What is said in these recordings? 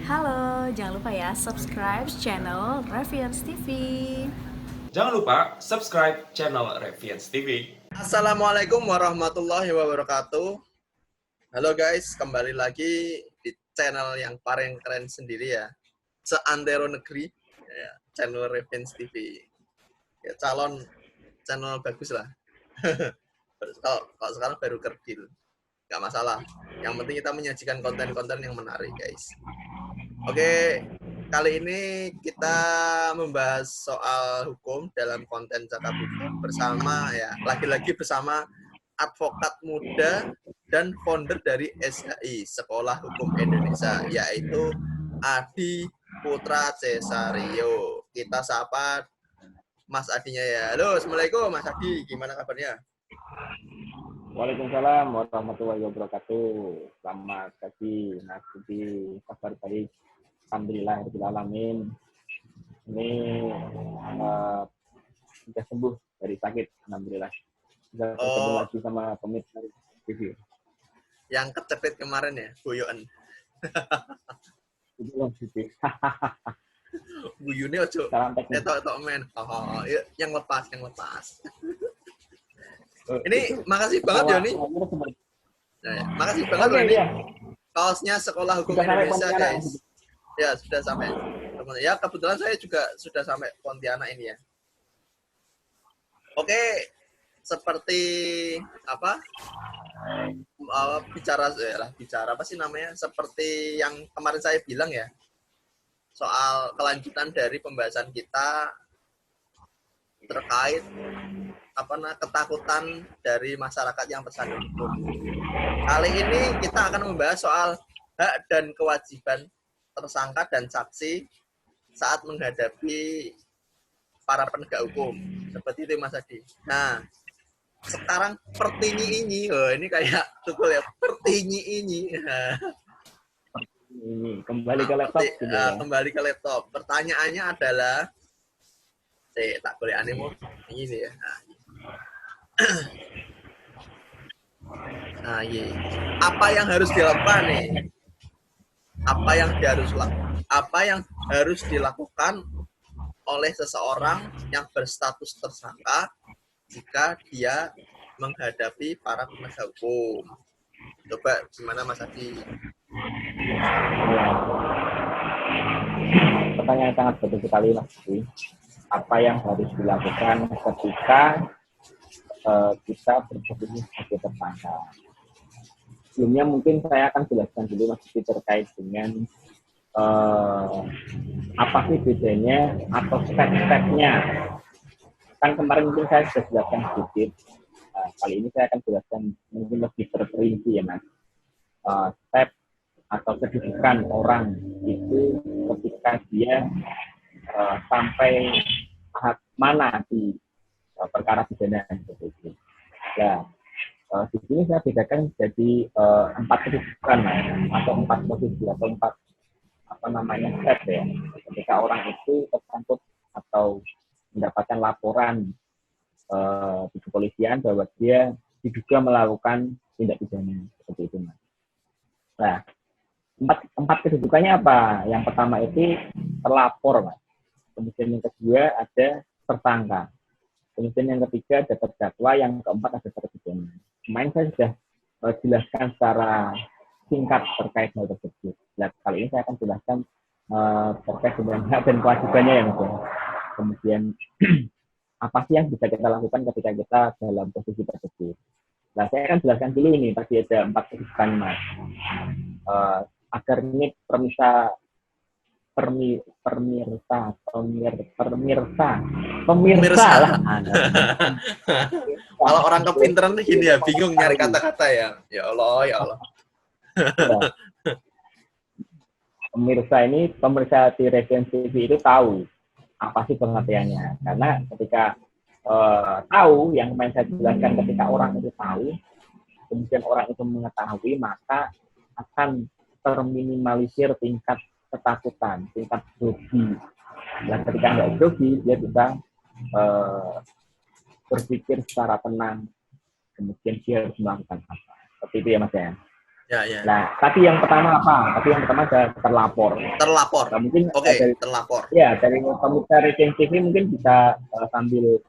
Halo, jangan lupa ya subscribe channel Revians TV. Jangan lupa subscribe channel Revians TV. Assalamualaikum warahmatullahi wabarakatuh. Halo guys, kembali lagi di channel yang paling keren sendiri ya, seantero negeri, ya, channel Revians TV. Ya, calon channel bagus lah. kalau sekarang baru kerdil, nggak masalah. Yang penting kita menyajikan konten-konten yang menarik guys. Oke, kali ini kita membahas soal hukum dalam konten Cakap Hukum bersama ya, lagi-lagi bersama advokat muda dan founder dari SHI, Sekolah Hukum Indonesia, yaitu Adi Putra Cesario. Kita sapa Mas Adinya ya. Halo, Assalamualaikum Mas Adi, gimana kabarnya? Waalaikumsalam warahmatullahi wabarakatuh. Selamat pagi, Mas Budi. Kabar baik. Alhamdulillahirrahmanirrahim. Ini sudah sembuh dari sakit, alhamdulillah. Sudah ketemu lagi sama pemirsa TV. Yang kecepit kemarin ya, Boyoan. Itu loh, TV. Buyune ojo. Tok men. Yang lepas. Ini makasih banget Joni. Nah, makasih banget Joni. Ya. Kaosnya Sekolah Hukum Indonesia guys. Ya sudah sampai. Ya kebetulan saya juga sudah sampai Pontianak ini ya. Oke, seperti apa? Bicara apa sih namanya? Seperti yang kemarin saya bilang ya. Soal kelanjutan dari pembahasan kita terkait ketakutan dari masyarakat yang tersandung hukum. Kali ini kita akan membahas soal hak dan kewajiban tersangka dan saksi saat menghadapi para penegak hukum. Seperti itu Mas Adi. Nah, sekarang pertinyi ini, ini kayak tukul ya, pertinyi ini. Kembali ke laptop. Kembali ke laptop. Pertanyaannya adalah, tak boleh animo ini ya. Nah, iya. Apa yang harus dilakukan nih? Apa yang harus dilakukan oleh seseorang yang berstatus tersangka jika dia menghadapi para penegak hukum? Coba gimana Mas Adi? Pertanyaan sangat betul sekali Mas. Apa yang harus dilakukan ketika kita berposisi sebagai tersangka? Sebelumnya mungkin saya akan jelaskan dulu Mas terkait dengan apa sih bedanya atau step-stepnya. Kan kemarin mungkin saya sudah jelaskan sedikit. Kali ini saya akan jelaskan mungkin lebih terperinci ya Mas. Step atau kedudukan orang itu ketika dia sampai tahap mana di perkara pidana seperti itu. Ya. Di sini saya bedakan jadi 4 kedudukan atau 4 posisi atau 4 step ya. Ketika orang itu tersangkut atau mendapatkan laporan di kepolisian bahwa dia diduga melakukan tindak pidana seperti itu Mas. Nah, 4 kedudukannya apa? Yang pertama itu terlapor Mas. Kemudian yang kedua ada tersangka. Kemudian yang ketiga ada terdakwa, yang keempat ada terpidana. Kemarin saya sudah jelaskan secara singkat terkait hal tersebut. Nah, kali ini saya akan jelaskan terkait dengan hak dan kewajibannya ya Mas. Kemudian apa sih yang bisa kita lakukan ketika kita dalam posisi tersebut. Nah, saya akan jelaskan dulu ini. Tadi ada 4 kedudukan Mas. Agar ini pemirsa lah. Kalau orang kepinteran gini ya, bingung nyari kata-kata ya. Ya Allah. Pemirsa di Revians TV itu tahu apa sih pengertiannya. Karena ketika tahu, yang kemarin saya jelaskan, ketika orang itu tahu, kemudian orang itu mengetahui, maka akan terminimalisir tingkat ketakutan, tingkat grogi. Dan ketika nggak grogi, dia bisa berpikir secara tenang, kemudian dia harus melakukan apa. Seperti itu ya Mas ya. Ya, ya. Nah, tapi yang pertama apa? Tapi yang pertama ada terlapor. Terlapor. Nah, mungkin Oke, dari, terlapor. ya dari pemirsa Regen TV mungkin bisa sambil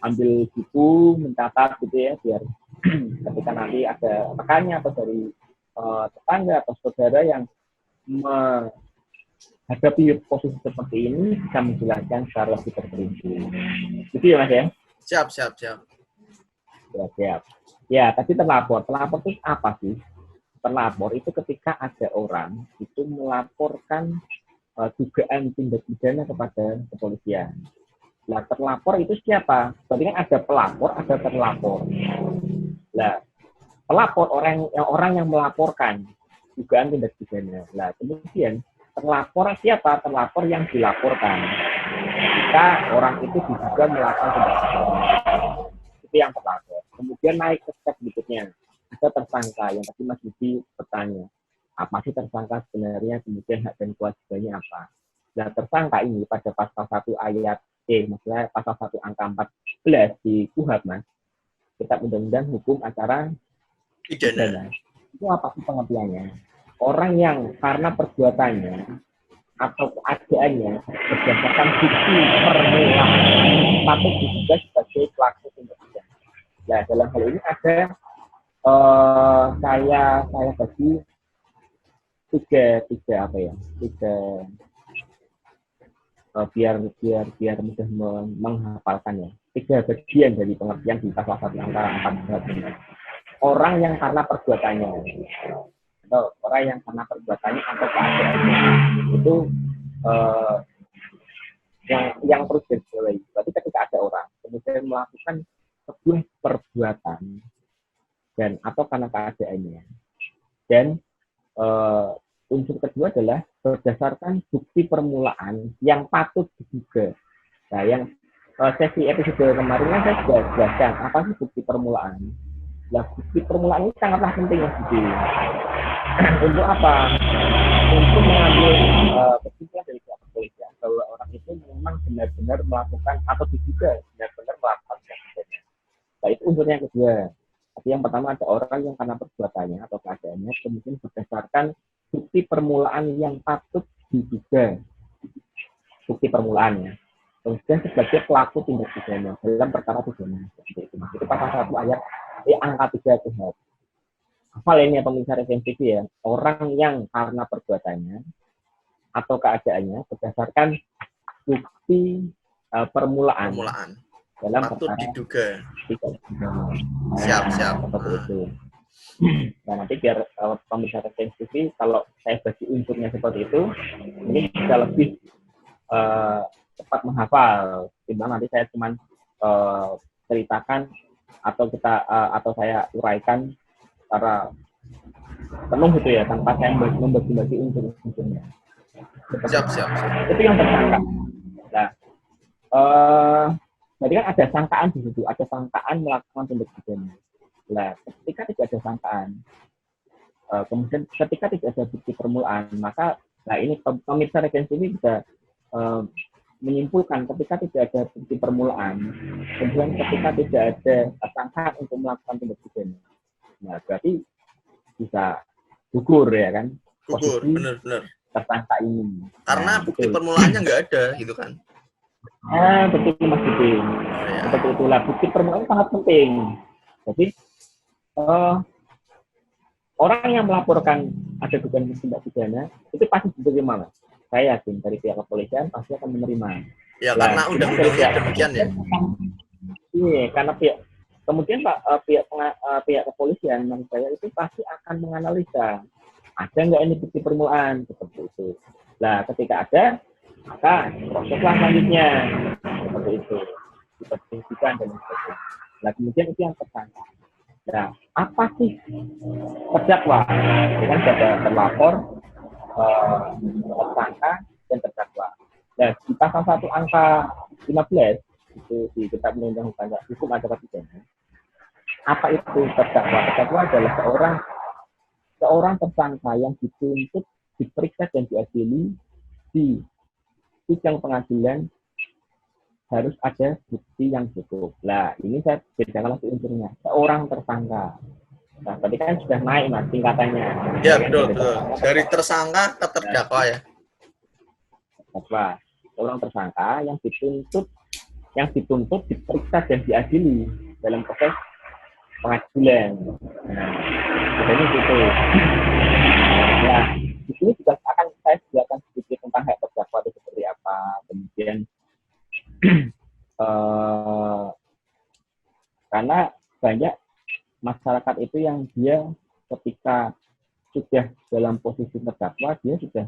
ambil buku, mencatat gitu ya, biar ketika nanti ada rekannya atau dari tetangga atau saudara yang menghadapi posisi seperti ini bisa menjelaskan secara lebih terperinci. Gitu ya Mas ya? Siap, siap, siap. Ya, siap. Ya, tadi terlapor. Terlapor itu apa sih? Terlapor itu ketika ada orang itu melaporkan dugaan tindak pidana kepada kepolisian. Nah, terlapor itu siapa? Berarti kan ada pelapor, ada terlapor. Nah, pelapor orang yang melaporkan dugaan tindak pidana. Nah, kemudian terlapor siapa? Terlapor yang dilaporkan. Jika orang itu diduga melakukan tindak pidana. Itu yang terlapor. Kemudian naik ke step berikutnya. Ada tersangka yang tadi Mas Budi bertanya, apa sih tersangka sebenarnya, kemudian hak dan kewajibannya apa? Nah, tersangka ini pada pasal 1 ayat maksudnya pasal 1 angka 14 di KUHP, Mas, Kitab Undang-Undang Hukum Acara Pidana. Itu apa sih pengertiannya? Orang yang karena perbuatannya atau keadaannya berdasarkan bukti permulaan patut diduga sebagai pelaku tindak pidana. Nah, dalam hal ini ada saya bagi tiga apa ya, biar mudah menghafalkannya. 3 bagian dari pengertian di pasal 1 angka 14. Orang yang karena perbuatannya, atau orang yang karena perbuatannya atau keadaannya itu yang perlu digarisbawahi. Berarti ketika ada orang kemudian melakukan sebuah perbuatan dan atau karena keadaannya, dan unsur kedua adalah berdasarkan bukti permulaan yang patut diduga. Nah, yang sesi episode kemarin kan saya sudah jelaskan apa sih bukti permulaan. Nah, bukti permulaan ini sangatlah penting ya, Budi. Untuk apa? Untuk mengambil kesimpulan dari pihak kepolisian bahwa orang itu memang benar-benar melakukan atau diduga benar-benar melakukan tindakan. Nah, itu unsur yang kedua. Tapi yang pertama ada orang yang karena perbuatannya atau keadaannya kemudian berdasarkan bukti permulaan yang patut diduga. Bukti permulaannya. Kemudian sebagai pelaku tindak pidana dalam perkara pidana. Itu pasal 1 ayat angka 3 KUHP. Hafal ini ya pemirsa Regen TV ya. Orang yang karena perbuatannya atau keadaannya berdasarkan bukti permulaan dalam patut perkara diduga. tidak pidana. Siap. Seperti itu. Nah, nanti biar pemirsa Regen TV kalau saya bagi unsurnya seperti itu, ini bisa lebih cepat menghafal. Timbang nanti saya cuma ceritakan atau saya uraikan secara penuh gitu ya, tanpa saya membagi-bagi unsur-unsurnya. Siap. Itu yang tersangka. Nah, jadi kan ada sangkaan di situ, ada sangkaan melakukan tindak pidana. Nah, ketika tidak ada sangkaan, kemudian ketika tidak ada bukti permulaan, maka nah ini pemirsa Regen TV bisa menyimpulkan ketika tidak ada bukti permulaan, kemudian ketika tidak ada sangkaan untuk melakukan tindak pidana, nah berarti bisa gugur ya kan? Gugur, benar. Tersangka ini. Karena Nah, bukti betul. permulaannya nggak ada, gitu kan? Betul Mas Budi. Seperti itulah bukti permulaan sangat penting. Jadi orang yang melaporkan ada dugaan tindak pidana itu pasti diterima, Mas. Saya yakin dari pihak kepolisian pasti akan menerima. Ya, karena undang-undangnya demikian ya. Iya, karena kemudian pihak kepolisian menurut saya itu pasti akan menganalisa ada nggak ini bukti permulaan seperti itu. Nah, ketika ada, maka proseslah selanjutnya seperti itu, diperhentikan dan sebagainya. Nah, kemudian itu yang tersangka. Nah, apa sih terdakwa? Dengan ada terlapor, tersangka dan terdakwa. Nah, di pasal 1 angka 15 itu di Kitab Undang-Undang Hukum Acara Pidana. Apa itu terdakwa? Terdakwa adalah seorang tersangka yang dituntut, diperiksa dan diadili di sidang pengadilan harus ada bukti yang cukup. Nah, ini saya bedakan lagi unsurnya. Seorang tersangka. Nah, tadi kan sudah naik mas tingkatannya. Ya, Kan betul, betul. Dari tersangka ke terdakwa ya. terdakwa. Orang tersangka yang dituntut diperiksa dan diadili dalam proses pengadilan. Nah, bedanya gitu. Nah, di sini juga saya jelaskan sedikit tentang hak terdakwa itu seperti apa. Kemudian karena banyak masyarakat itu yang dia ketika sudah dalam posisi terdakwa, dia sudah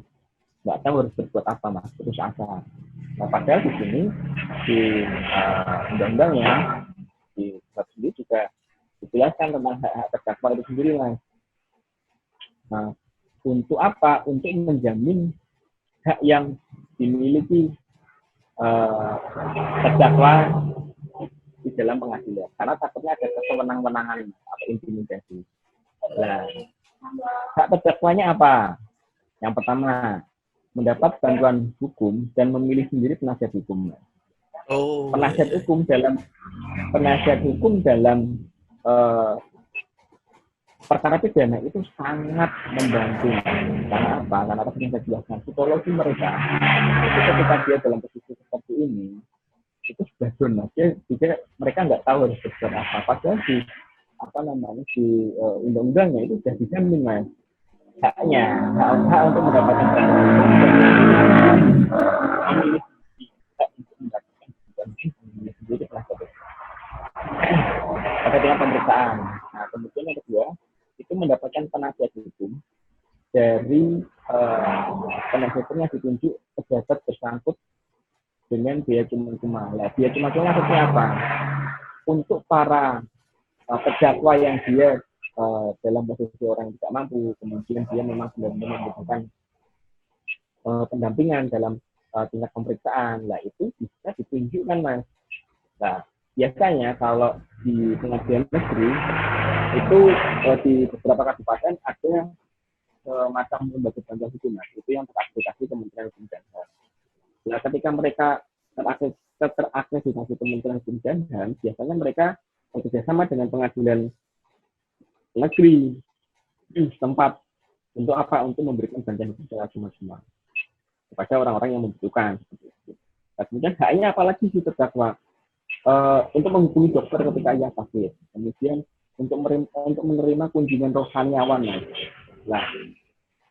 nggak tahu harus berbuat apa mas, terus asa. Nah, padahal di sini di undang-undangnya di bab sendiri juga dijelaskan tentang hak-hak terdakwa itu sendiri mas. Nah, untuk apa? Untuk menjamin hak yang dimiliki terdakwa di dalam pengadilan. Karena takutnya ada kewenang-wenangan atau intimidasi. Nah, hak terdakwanya apa? Yang pertama, mendapat bantuan hukum dan memilih sendiri penasihat hukum. Oh. Penasihat hukum dalam perkara pidana itu sangat membantu. Karena apa? Karena seperti saya jelaskan, psikologi mereka itu ketika dia dalam posisi seperti ini itu sudah down. Dia mereka nggak tahu harus berbuat apa. Padahal di undang-undangnya itu sudah dijamin mas haknya, hak untuk mendapatkan bantuan hukum dan memilih hak untuk mendapatkan bantuan hukum sendiri penasihat hukum. Dengan pemeriksaan. Nah, kemudian yang kedua itu mendapatkan penasihat hukum dari penasihat hukum yang ditunjuk pejabat bersangkut dengan biaya cuma-cuma. Nah, biaya cuma-cuma maksudnya apa? Untuk para terdakwa yang dia dalam posisi orang yang tidak mampu, kemudian dia memang benar-benar membutuhkan pendampingan dalam tingkat pemeriksaan, lah itu bisa ditunjukkan mas. Nah, biasanya kalau di pengadilan negeri itu di beberapa kabupaten ada semacam lembaga bantuan hukum mas, itu yang terakreditasi Kementerian Hukum dan HAM. Nah, ketika mereka terakreditasi Kementerian Hukum dan HAM, biasanya mereka bekerjasama dengan pengadilan negeri tempat untuk apa? Untuk memberikan bantuan hukum secara cuma-cuma kepada orang-orang yang membutuhkan. Nah, kemudian haknya apalagi si terdakwa untuk menghubungi dokter ketika ia sakit, kemudian untuk menerima kunjungan rohaniawan. Nah,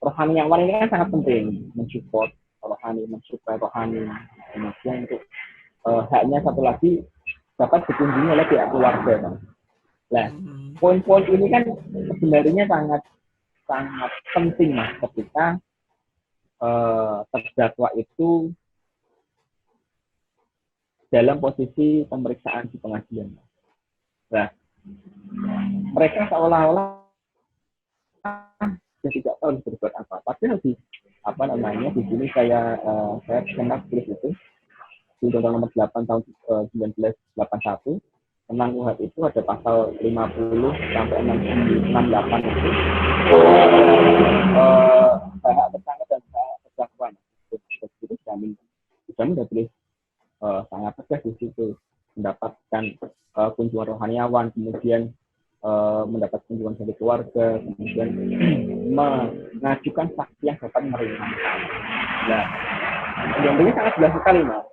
rohaniawan ini kan sangat penting, mensupport rohani, kemudian untuk haknya satu lagi dapat dikunjungi oleh pihak keluarga. Nah, poin-poin ini kan sebenarnya sangat penting mas ketika terdakwa itu dalam posisi pemeriksaan di pengadilan. Nah, mereka seolah-olah tidak tahu berbuat apa. Padahal di sini saya kenal tulis itu di Undang-Undang Nomor 8 tahun 1981 tentang UHAT itu ada pasal 50 sampai 68 itu hak tersangka dan hak terdakwa itu dijamin sudah tulis sangat tegas di situ, mendapatkan kunjungan rohaniawan, kemudian mendapat kunjungan dari keluarga, kemudian mengajukan saksi yang dapat meringankan. Nah, yang ini sangat jelas sekali mas,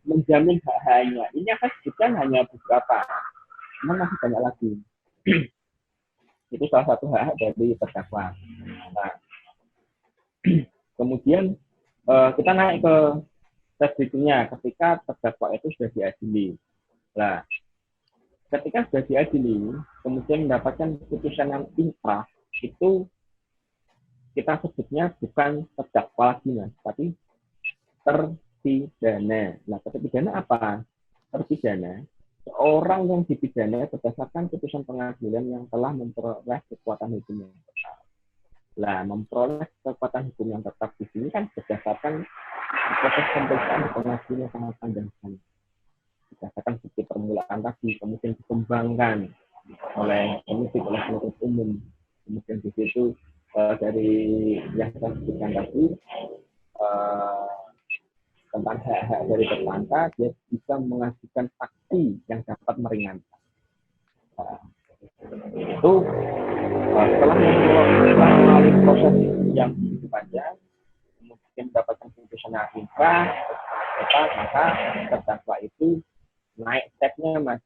menjamin hak-haknya. Ini akan disebutkan hanya beberapa, namun masih banyak lagi. Itu salah satu hak dari terdakwa. Nah, kemudian kita naik ke tes berikutnya ketika terdakwa itu sudah diadili. Nah, ketika sudah diadili, kemudian mendapatkan putusan yang inkrah, itu kita sebutnya bukan terdakwa lagi, mas, tapi terpidana. Nah, terpidana apa? Terpidana seorang yang dipidana berdasarkan putusan pengadilan yang telah memperoleh kekuatan hukum yang tetap. Nah, memperoleh kekuatan hukum yang tetap di sini kan berdasarkan proses pemeriksaan di pengadilan yang sangat panjang sekali. Berdasarkan bukti permulaan tadi, kemudian dikembangkan oleh penyidik, oleh penuntut umum, kemudian di situ dari yang saya sebutkan tadi tentang hak-hak dari tersangka, dia bisa mengajukan saksi yang dapat meringankan. Itu setelah melalui proses yang begitu panjang, kemudian mendapatkan putusan yang inkrah, maka terdakwa itu naik stepnya mas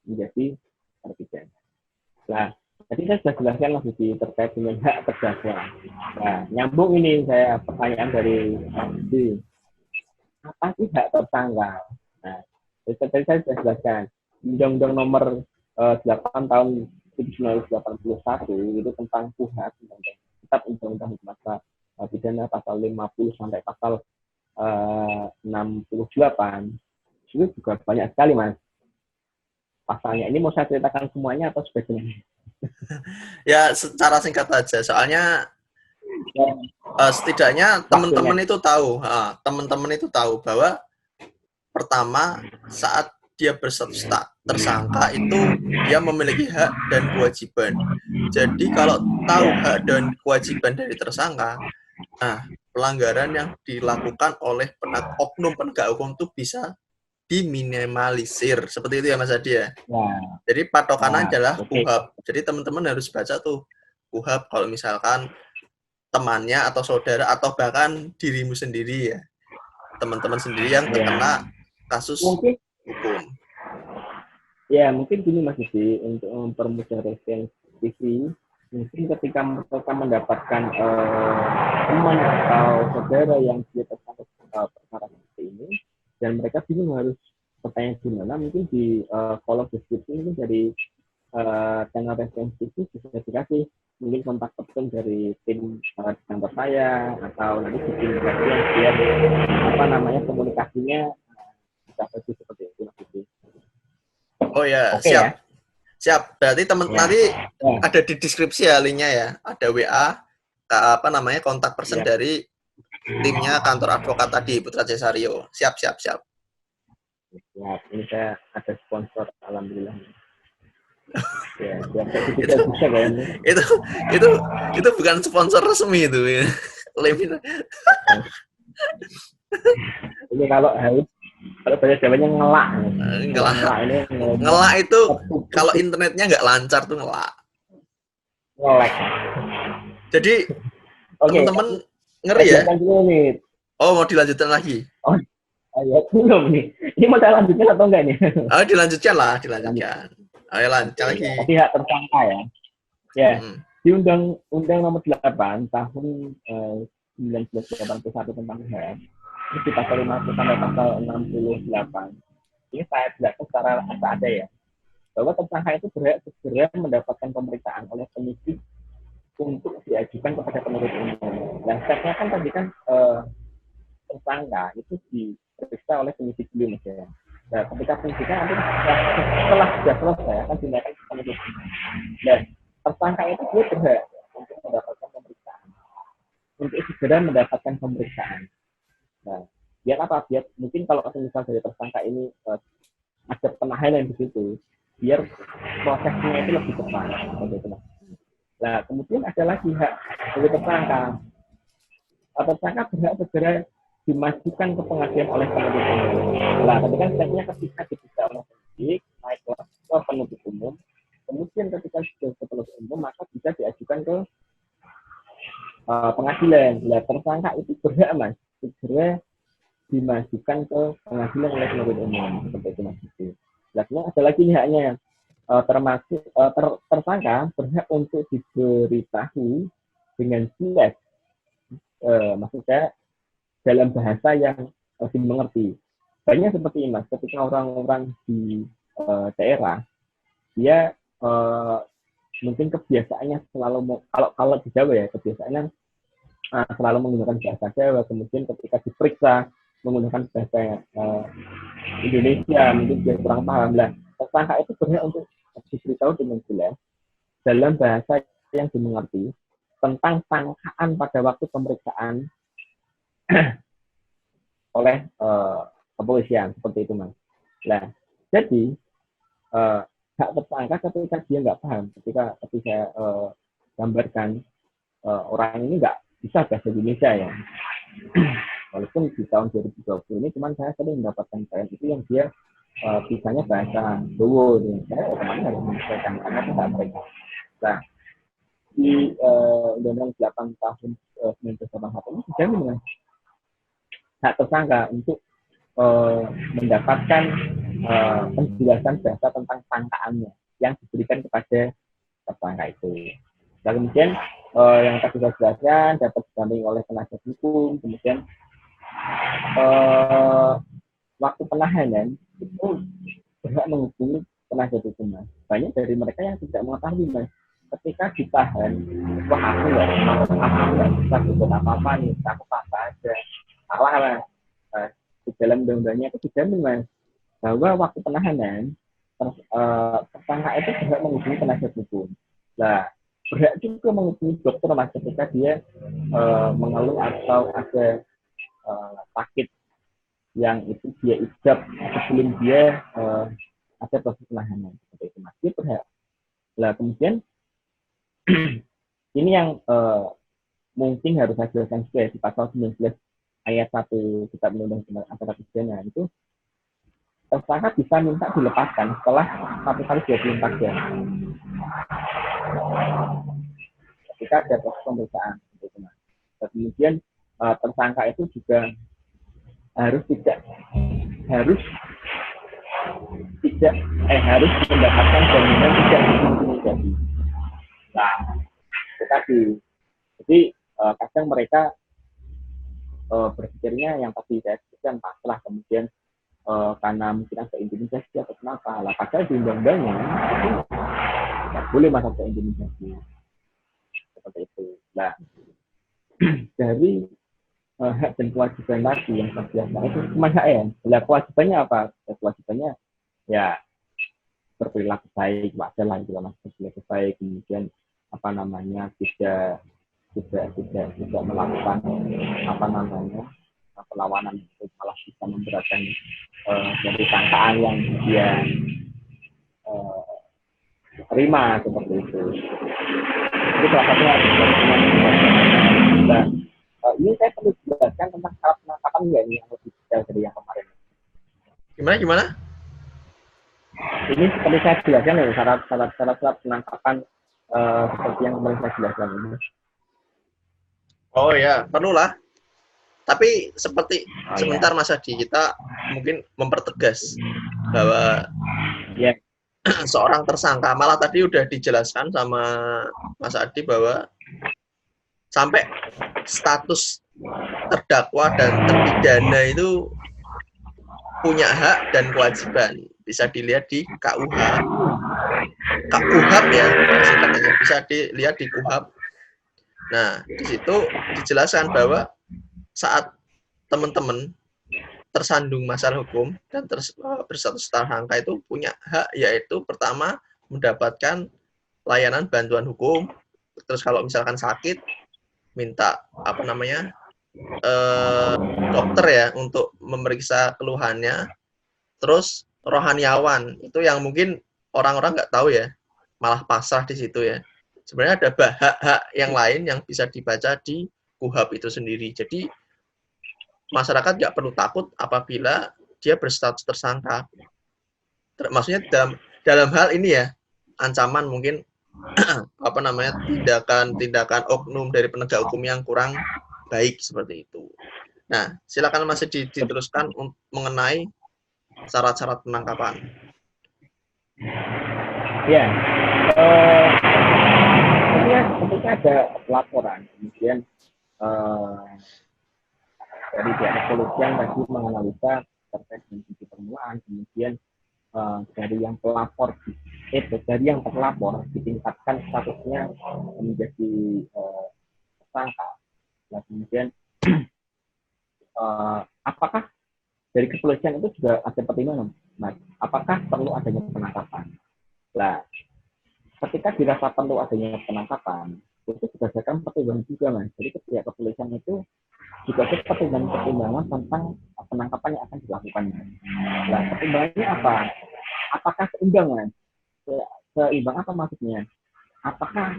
menjadi terpidana. Nah, tadi saya sudah jelaskan mas Budi terkait dengan hak terdakwa. Nah, nyambung ini saya pertanyaan dari Mas Budi. Apa sih hak tersangka? Nah, tadi saya sudah jelaskan. Undang-Undang nomor 8 tahun 1981 itu tentang KUHP, Kitab Undang-Undang Hukum Acara Pidana pasal 50 sampai pasal 68 itu juga banyak sekali mas pasalnya. Ini mau saya ceritakan semuanya atau sebagian? Ya, secara singkat aja. Soalnya setidaknya teman-teman itu tahu, teman-teman itu tahu bahwa pertama saat dia berstatus tersangka itu dia memiliki hak dan kewajiban. Jadi kalau tahu hak dan kewajiban dari tersangka, nah pelanggaran yang dilakukan oleh oknum penegak hukum itu bisa diminimalisir. Seperti itu ya Mas Adi ya. Nah, Jadi patokannya adalah okay. KUHP. Jadi teman-teman harus baca tuh KUHP kalau misalkan temannya atau saudara atau bahkan dirimu sendiri ya. Teman-teman sendiri yang terkena kasus mungkin hukum. Ya, mungkin gini Mas Yudi, untuk mempermudah Referensi TV, mungkin ketika mereka mendapatkan teman atau saudara yang dia tersangkut perkara seperti ini, dan mereka bingung harus bertanya gimana, mungkin di kolom deskripsi ini dari channel Referensi TV bisa dikasih mungkin kontak person dari tim di kantor saya, atau nanti di tim bagian biar komunikasinya bisa seperti itu Mas Yudi. Oh ya, Oke, siap. ya. Siap. Berarti nanti ada di deskripsi ya linknya ya. Ada WA, kontak person dari timnya kantor advokat tadi, Putra Cesario. Siap. Ya, ini saya ada sponsor, alhamdulillah. Ya, itu bukan sponsor resmi itu. Ini kalau bahasa Jawanya ngelak. Ngelak itu kalau internetnya nggak lancar tuh ngelak. Ngelak. Jadi teman-teman ngeri ya. Oh, mau dilanjutkan lagi? Oh, ya belum nih. Ini mau saya lanjutkan atau enggak nih? Oh, dilanjutkan. Ayo lanjut lagi. Tapi hak tersangka ya. Ya. Di Undang Nomor 8 tahun 1981 tentang HAM, ini di pasal 50 sampai pasal 68. Ini saya jelaskan secara ada ya, bahwa tersangka itu berhak segera mendapatkan pemeriksaan oleh penyidik untuk diajukan kepada penuntut umum. Nah, stepnya kan tadi kan tersangka itu diperiksa oleh penyidik dulu mas ya. Nah, ketika penyidikan nanti setelah sudah selesai akan dinaikkan ke penuntut umum. Dan tersangka itu dia berhak untuk mendapatkan pemeriksaan, untuk segera mendapatkan pemeriksaan. Nah, biar apa? Biar mungkin kalau misal dari tersangka ini ada penahanan di situ, biar prosesnya itu lebih cepat. Nah, kemudian ada lagi hak dari tersangka. Tersangka berhak segera dimajukan ke pengadilan oleh penuntut umum. Nah, ketika stepnya ketika diperiksa oleh penyidik, naik ke penuntut umum, kemudian ketika sudah ke penuntut umum, maka bisa diajukan ke pengadilan. Nah, tersangka itu berhak mas segera dimajukan ke pengadilan oleh penuntut umum, seperti itu mas. Nah, ada lagi haknya, termasuk tersangka berhak untuk diberitahu dengan jelas, maksudnya dalam bahasa yang lebih mengerti. Banyak seperti ini mas, ketika orang-orang di daerah, dia mungkin kebiasaannya selalu kalau di Jawa ya kebiasaannya selalu menggunakan bahasa Jawa, kemudian ketika diperiksa menggunakan bahasa Indonesia mungkin dia kurang paham lah. Tersangka itu berhak untuk diberitahu dengan jelas dalam bahasa yang dimengerti tentang sangkaan pada waktu pemeriksaan oleh kepolisian, seperti itu mas. Nah, jadi hak tersangka ketika dia nggak paham, ketika saya gambarkan orang ini nggak bisa bahasa Indonesia ya. Walaupun di tahun 2020 ini cuman saya sering mendapatkan klien itu yang dia bisanya bahasa Jawa, saya otomatis harus menyesuaikan karena itu nggak mereka. Nah, di Undang-Undang 8 tahun 1981 ini dijamin dengan hak tersangka untuk mendapatkan penjelasan bahasa tentang sangkaannya yang diberikan kepada tersangka itu. Dan kemudian yang tadi saya jelaskan dapat didampingi oleh penasihat hukum, kemudian waktu penahanan itu berhak menghubungi penasihat hukum, Mas. Banyak dari mereka yang tidak mengetahui, Mas, ketika ditahan, wah aku nggak bisa buat apa-apa nih, aku apa aja, salah lah. Di dalam undang-undangnya itu dijamin, Mas, bahwa waktu penahanan tersangka itu berhak menghubungi penasihat hukum. Nah, berhak juga menghubungi dokter, Mas, ketika dia mengeluh atau ada sakit yang itu dia ijab sebelum dia ada proses penahanan seperti itu, Mas. Dia berhak. Nah, kemudian ini yang mungkin harus saya jelaskan juga di pasal 19 ayat 1 Kitab Undang-Undang Acara Pidana itu tersangka bisa minta dilepaskan setelah 1 kali 24 jam. Ketika ada proses pemeriksaan, gitu, Mas. Kemudian tersangka itu juga harus mendapatkan jaminan tidak diintimidasi. Nah, itu tadi. Jadi kadang mereka berpikirnya yang tadi saya sebutkan pasrah, kemudian karena mungkin ada intimidasi atau kenapa. Lah padahal di undang-undangnya itu tidak boleh masuk ke intimidasi seperti itu. Nah, dari hak dan kewajiban tadi yang terbiasa itu cuma hak ya. Lah kewajibannya apa? Kewajibannya ya berperilaku baik, wajar lah itu, Mas, berperilaku baik, kemudian apa namanya tidak melakukan apa namanya perlawanan, itu malah bisa memberatkan dari sangkaan yang dia terima seperti itu. Itu salah satunya. Dan ini saya perlu jelaskan tentang syarat penangkapan enggak ini yang lebih detail dari yang kemarin. Gimana? Ini seperti saya jelaskan ya, syarat penangkapan seperti yang kemarin saya jelaskan ini. Oh ya, perlulah. Tapi seperti sebentar Mas Adi, kita mungkin mempertegas bahwa ya, seorang tersangka, malah tadi udah dijelaskan sama Mas Adi bahwa sampai status terdakwa dan terpidana itu punya hak dan kewajiban. Bisa dilihat di KUH. KUHAP ya, singkatannya, bisa dilihat di KUHAP. Nah, di situ dijelaskan bahwa saat teman-teman tersandung masalah hukum dan berstatus tersangka itu punya hak, yaitu pertama mendapatkan layanan bantuan hukum. Terus kalau misalkan sakit, minta apa namanya dokter ya untuk memeriksa keluhannya. Terus rohaniawan itu yang mungkin orang-orang nggak tahu ya, malah pasrah di situ ya. Sebenarnya ada hak-hak yang lain yang bisa dibaca di KUHAP itu sendiri. Jadi masyarakat nggak perlu takut apabila dia berstatus tersangka. Maksudnya dalam hal ini ya, ancaman mungkin apa namanya tindakan oknum dari penegak hukum yang kurang baik seperti itu. Nah, silakan masih diteruskan mengenai syarat-syarat penangkapan. Ya, ketika ada laporan, kemudian dari pihak kepolisian tadi menganalisa terkait dengan bukti permulaan, kemudian dari yang terlapor ditingkatkan statusnya menjadi tersangka. Nah, kemudian apakah dari kepolisian itu juga ada pertimbangan, Mas? Apakah perlu adanya penangkapan? Nah, ketika dirasa perlu adanya penangkapan, itu berdasarkan pertimbangan juga, Mas. Jadi pihak kepolisian itu juga ada pertimbangan tentang penangkapan yang akan dilakukan. Nah, pertimbangannya apa? Apakah seimbang, Mas? Seimbang apa maksudnya? Apakah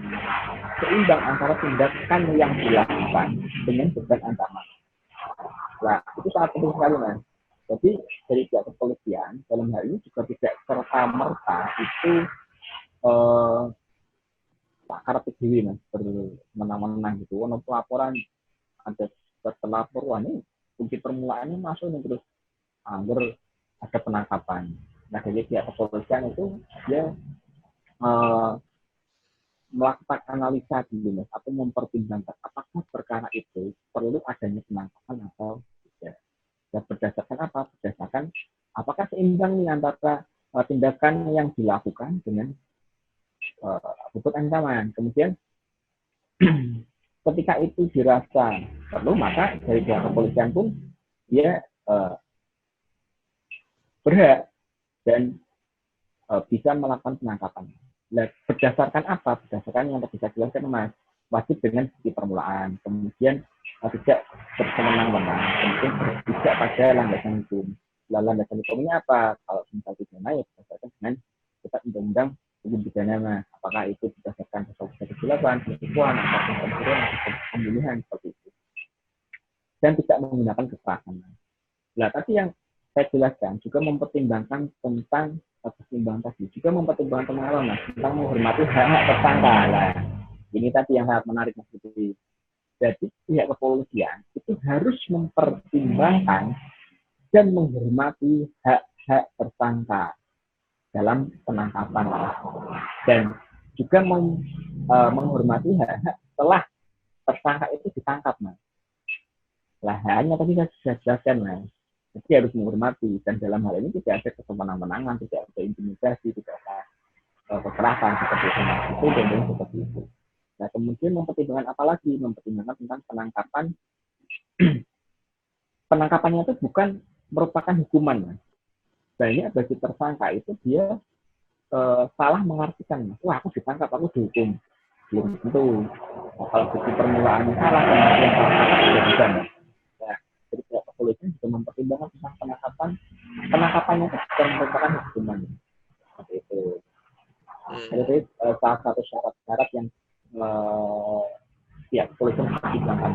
seimbang antara tindakan yang dilakukan dengan beban ancaman? Nah, itu sangat penting sekali, Mas. Jadi dari pihak kepolisian dalam hal ini juga tidak serta merta itu tak karep dewi mas bermenang-menang gitu. Ono pelaporan ada terlapor wah ini bukti permulaannya masuk nih terus anggur ada penangkapan. Nah dari pihak kepolisian itu dia melakukan analisa dulu mas atau mempertimbangkan apakah perkara itu perlu adanya penangkapan atau tidak. Dan berdasarkan apa? Berdasarkan apakah seimbang nih antara tindakan yang dilakukan dengan butuh ancaman. Kemudian ketika itu dirasa perlu, maka dari pihak kepolisian pun dia berhak dan bisa melakukan penangkapan. Nah, berdasarkan apa? Berdasarkan yang tadi saya jelaskan mas, wajib dengan bukti permulaan, kemudian tidak bersewenang-wenang, kemudian tidak pada landasan hukum. Landasan hukumnya apa? Kalau misal pidana ya berdasarkan dengan kitab undang-undang hukum pidana mas. Apakah itu berdasarkan pasal 178, penipuan, atau pencurian, atau pembunuhan seperti itu. Dan tidak menggunakan kekerasan. Nah, tapi yang saya jelaskan juga mempertimbangkan tentang keseimbangan tadi, juga mempertimbangkan pengalaman tentang menghormati hak-hak tersangka. Nah, ini tadi yang sangat menarik mas Putri. Jadi pihak kepolisian itu harus mempertimbangkan dan menghormati hak-hak tersangka dalam penangkapan dan juga menghormati hak-hak setelah tersangka itu ditangkap mas. Lah hanya tadi saya sudah jelaskan mas. Jadi harus menghormati dan dalam hal ini tidak ada kesewenang-wenangan, tidak ada intimidasi, tidak ada kekerasan seperti itu. Itu dan seperti itu. Nah kemudian mempertimbangkan apa lagi? Mempertimbangkan tentang penangkapan. Penangkapannya itu bukan merupakan hukuman, mas. Banyak bagi tersangka itu dia salah mengartikan, mas. Wah aku ditangkap, aku dihukum. Belum tentu. Nah, kalau bukti permulaannya salah, kemudian tersangka tidak bisa, mas. Jadi pihak kepolisian juga mempertimbangkan tentang penangkapannya itu bukan merupakan hukuman seperti itu. Jadi salah satu syarat-syarat yang pihak kepolisian mempertimbangkan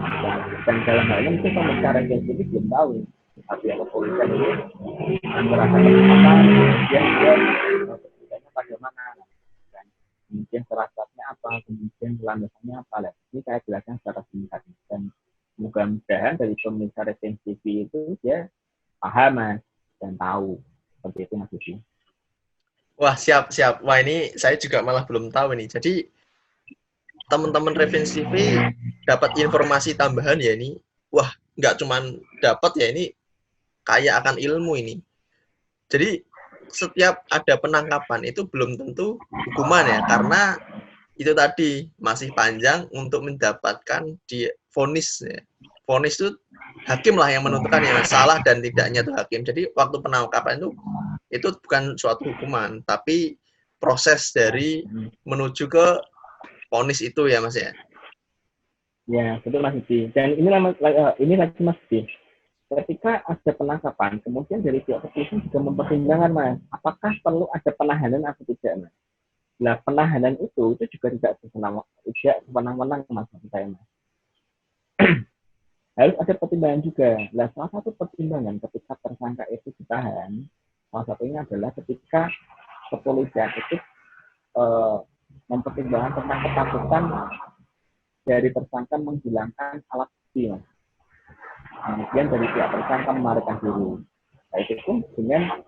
dan dalam hal ini mungkin pembicara yang jadi belum tahu tapi pihak kepolisian ini merasa penangkapan kemudian dia berpikirnya bagaimana dan kemudian syarat-syaratnya apa kemudian landasannya apa ini saya jelaskan secara singkat dan mudah-mudahan dari pemirsa Revian TV itu dia paham mas dan tahu seperti itu mas Yudi. Wah siap. Wah ini saya juga malah belum tahu nih. Jadi teman-teman Revian TV dapat informasi tambahan ya ini. Wah nggak cuman dapat ya ini kaya akan ilmu ini. Jadi setiap ada penangkapan itu belum tentu hukuman ya karena itu tadi masih panjang untuk mendapatkan di vonis ya. Vonis itu hakim lah yang menentukan yang salah dan tidaknya itu hakim. Jadi waktu penangkapan itu bukan suatu hukuman, tapi proses dari menuju ke vonis itu ya mas ya. Ya betul mas Yudi. Dan ini lagi mas Yudi. Ketika ada penangkapan, kemudian dari pihak kepolisian juga mempertimbangkan mas, apakah perlu ada penahanan atau tidak mas. Nah, penahanan itu juga tidak sewenang-wenang mas saya mas. Harus ada pertimbangan juga. Nah, salah satu pertimbangan ketika tersangka itu ditahan, salah satunya adalah ketika kepolisian itu mempertimbangkan tentang ketakutan dari tersangka menghilangkan alat bukti mas. Kemudian dari pihak tersangka melarikan diri. Nah,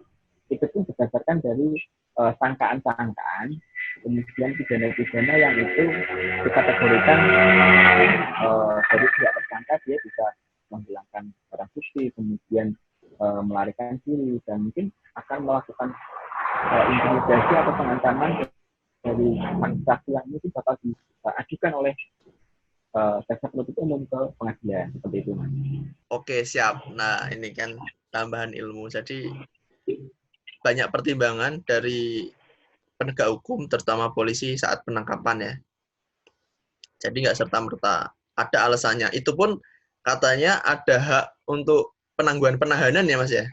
itu pun berdasarkan dari sangkaan-sangkaan kemudian pidana-pidana yang itu dikategorikan dari pihak tersangka dia bisa menghilangkan barang bukti kemudian melarikan diri dan mungkin akan melakukan intimidasi atau pengancaman dari saksi yang itu bakal diajukan oleh jaksa penuntut umum ke pengadilan seperti itu mas. Oke siap. Nah ini kan tambahan ilmu. Jadi banyak pertimbangan dari penegak hukum, terutama polisi saat penangkapan ya. Jadi nggak serta-merta ada alasannya. Itu pun katanya ada hak untuk penangguhan penahanan ya mas ya.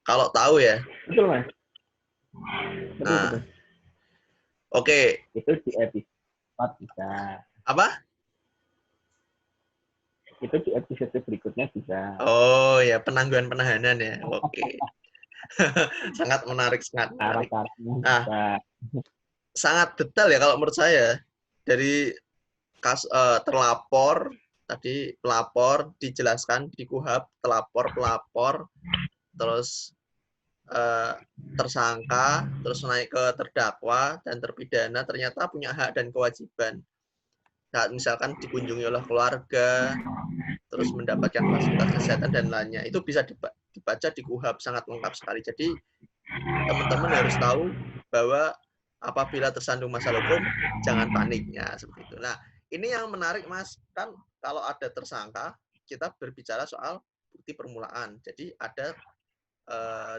Kalau tahu ya. Betul mas. Betul. Oke. Itu di episode bisa. Apa? Itu di episode berikutnya bisa. Oh ya, penangguhan penahanan ya. Oke. Sangat menarik, sangat menarik. Cara-caranya Nah, bisa. sangat detail ya kalau menurut saya. Dari terlapor, tadi pelapor dijelaskan di KUHP, pelapor, terus tersangka, terus naik ke terdakwa dan terpidana ternyata punya hak dan kewajiban. Saat misalkan dikunjungi oleh keluarga, terus mendapatkan fasilitas kesehatan dan lainnya, itu bisa dibaca di KUHP, sangat lengkap sekali. Jadi teman-teman harus tahu bahwa apabila tersandung masalah hukum, jangan panik ya, seperti itu. Nah, ini yang menarik Mas, kan kalau ada tersangka, kita berbicara soal bukti permulaan. Jadi ada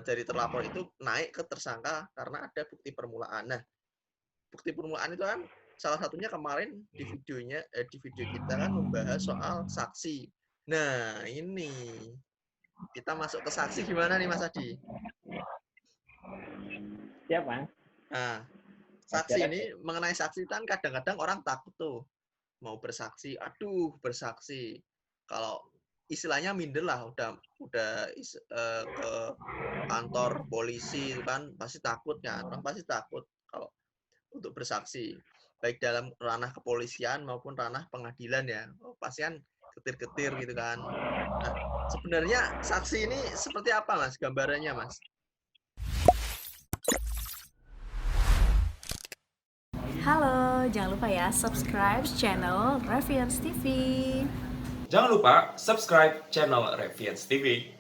dari terlapor itu naik ke tersangka karena ada bukti permulaan. Nah, bukti permulaan itu kan salah satunya kemarin di video kita kan membahas soal saksi. Nah, ini kita masuk ke saksi gimana nih Mas Adi? Siap, Mas. Nah, saksi ini mengenai saksi kan kadang-kadang orang takut tuh mau bersaksi, aduh bersaksi. Kalau istilahnya minder lah, udah ke kantor polisi itu kan pasti takut kan, orang pasti takut kalau untuk bersaksi, baik dalam ranah kepolisian maupun ranah pengadilan ya, pasti kan getir-getir gitu kan. Nah, sebenarnya saksi ini seperti apa Mas, gambarannya Mas? Halo, jangan lupa ya subscribe channel Revians TV. Jangan lupa subscribe channel Revians TV.